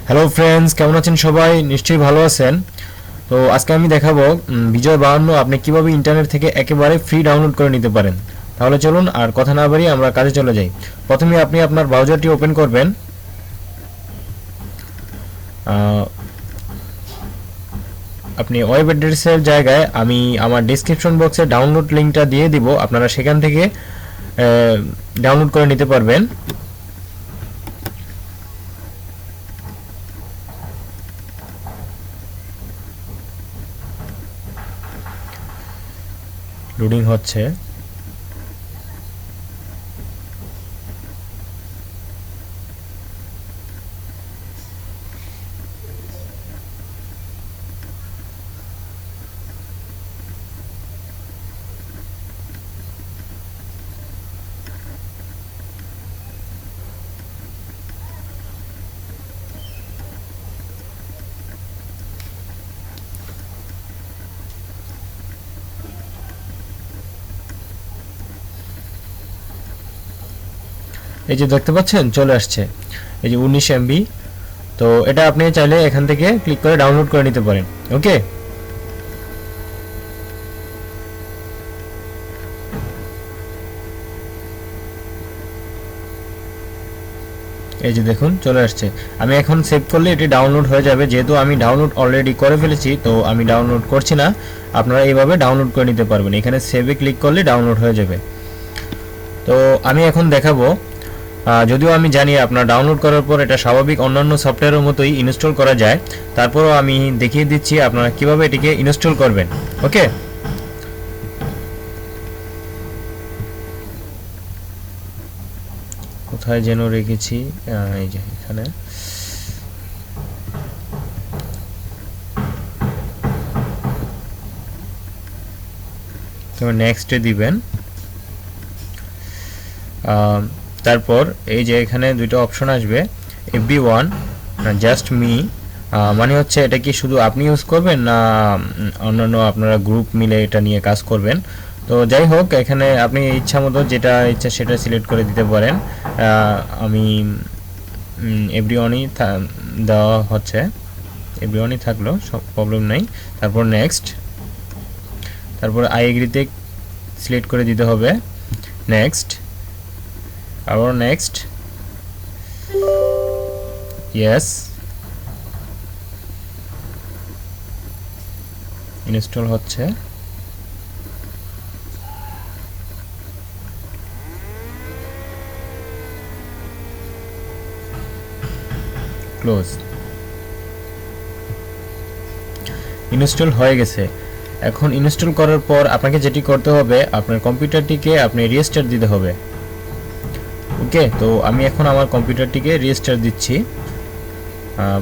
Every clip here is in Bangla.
হ্যালো ফ্রেন্ডস, কেমন আছেন সবাই? নিশ্চয়ই ভালো আছেন। তো আজকে আমি দেখাবো বিজয় 52 আপনি কিভাবে ইন্টারনেট থেকে একেবারে ফ্রি ডাউনলোড করে নিতে পারেন। তাহলে চলুন আর কথা না বাড়িয়ে আমরা কাজে চলে যাই। প্রথমে আপনি আপনার ব্রাউজারটি ওপেন করবেন। আপনি ওয়েব অ্যাড্রেসের জায়গায় আমি আমার ডেসক্রিপশন বক্সে ডাউনলোড লিঙ্কটা দিয়ে দিব, আপনারা সেখান থেকে ডাউনলোড করে নিতে পারবেন। লোডিং হচ্ছে। এই যে দেখতে পাচ্ছেন চলে আসছে, এই যে 19 MB। তো এটা আপনি চাইলে এখান থেকে ক্লিক করে ডাউনলোড করে নিতে পারেন। ওকে, এই যে দেখুন চলে আসছে। আমি এখন সেভ করলে এটি ডাউনলোড হয়ে যাবে। যেহেতু আমি ডাউনলোড অলরেডি করে ফেলেছি, তো আমি ডাউনলোড করছি না। আপনারা এইভাবে ডাউনলোড করে নিতে পারবেন। এখানে সেভে ক্লিক করলে ডাউনলোড হয়ে যাবে। তো আমি এখন দেখাবো, যদিও আমি জানি আপনার ডাউনলোড করার পর এটা স্বাভাবিক অন্যান্য সফটওয়্যারের মতোই ইনস্টল করা যায়, তারপরও আমি দেখিয়ে দিচ্ছি আপনারা কিভাবে এটিকে ইনস্টল করবেন। ওকে, কোথায় যেন রেখেছি, এই যে এখানে। নেক্সটে দিবেন। তারপর এই যে এখানে দুটো অপশন আসবে, এভরিওয়ান, জাস্ট মি, মানে হচ্ছে এটা কি শুধু আপনি ইউজ করবেন না অন্যান্য আপনারা গ্রুপ মিলে এটা নিয়ে কাজ করবেন। তো যাই হোক, এখানে আপনি ইচ্ছা মতো যেটা ইচ্ছা সেটা সিলেক্ট করে দিতে পারেন। আমি এভরিওয়ানই দেওয়া হচ্ছে, এভরিওয়ানই থাকলো, সব প্রবলেম নাই। তারপর নেক্সট, তারপর আই এগ্রিতে সিলেক্ট করে দিতে হবে। নেক্সট, আবার নেক্সট, ইয়েস, ইনস্টল হচ্ছে। ক্লোজ। ইনস্টল হয়ে গেছে। এখন ইনস্টল করার পর আপনাকে যেটি করতে হবে, আপনার কম্পিউটারটিকে আপনি রিস্টার্ট দিতে হবে। ওকে, তো আমি এখন আমার কম্পিউটারটিকে রিস্টার্ট দিচ্ছি,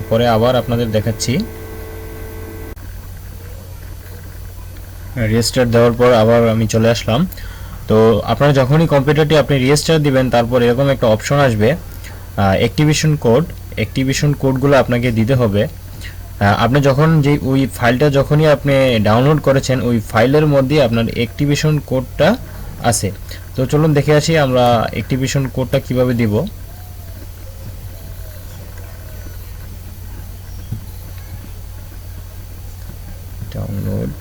পরে আবার আপনাদের দেখাচ্ছি। রিস্টার্ট দেওয়ার পর আবার আমি চলে আসলাম। তো আপনারা যখনই কম্পিউটারটি আপনি রিস্টার্ট দিবেন, তারপর এরকম একটা অপশন আসবে, অ্যাক্টিভেশন কোড। অ্যাক্টিভেশন কোডগুলো আপনাকে দিতে হবে। আপনি যখন যে ওই ফাইলটা যখনই আপনি ডাউনলোড করেছেন, ওই ফাইলের মধ্যে আপনার অ্যাক্টিভেশন কোডটা আছে। তো চলুন দেখে আসি আমরা অ্যাক্টিভেশন কোডটা কিভাবে দিব। ডাউনলোড,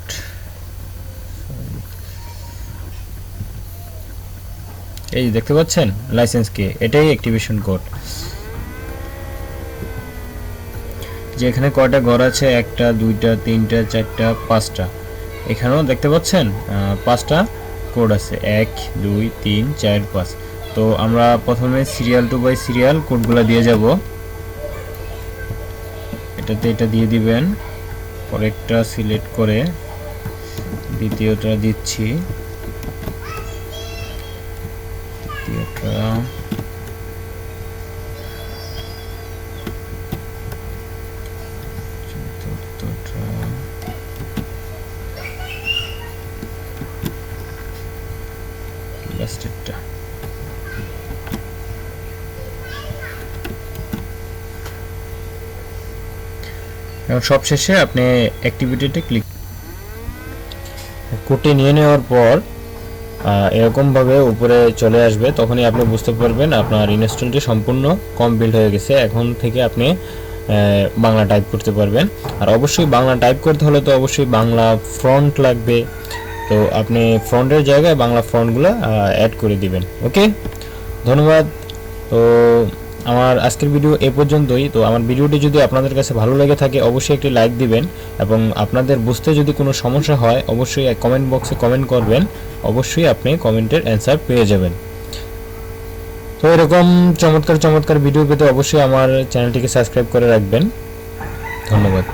এই দেখতে পাচ্ছেন লাইসেন্স কে, এটাই অ্যাক্টিভেশন কোড। যে এখানে কয়টা ঘর আছে, 1টা 2টা 3টা 4টা 5টা, এখানেও দেখতে পাচ্ছেন 5টা কোড আছে, 1 2 3 4 5। তো আমরা প্রথমে সিরিয়াল টু বাই সিরিয়াল কোডগুলো দিয়ে যাব। এটাতে এটা দিয়ে দিবেন, পরেরটা সিলেক্ট করে দ্বিতীয়টা দিচ্ছি, তৃতীয়টা, চতুর্থটা, লাস্টেরটা। এবং সবশেষে আপনি অ্যাক্টিভিটিতে ক্লিক। কোডটি নিয়ে নেওয়ার পর এরকমভাবে উপরে চলে আসবে, তখনই আপনি বুঝতে পারবেন আপনার ইনস্টলটি সম্পূর্ণ কমপ্লিট হয়ে গেছে। এখন থেকে আপনি বাংলা টাইপ করতে পারবেন। আর অবশ্যই বাংলা টাইপ করতে হলে তো অবশ্যই বাংলা ফন্ট লাগবে, তো আপনি ফন্টের জায়গায় বাংলা ফন্টগুলো অ্যাড করে দিবেন। ওকে, ধন্যবাদ। তো আমার আজকের ভিডিও এ পর্যন্তই। তো আমার ভিডিওটি যদি আপনাদের কাছে ভালো লেগে থাকে অবশ্যই একটি লাইক দিবেন, এবং আপনাদের বুঝতে যদি কোনো সমস্যা হয় অবশ্যই কমেন্ট বক্সে কমেন্ট করবেন, অবশ্যই আপনি কমেন্টের অ্যান্সার পেয়ে যাবেন। তো এরকম চমৎকার চমৎকার ভিডিও পেতে অবশ্যই আমার চ্যানেলটিকে সাবস্ক্রাইব করে রাখবেন। ধন্যবাদ।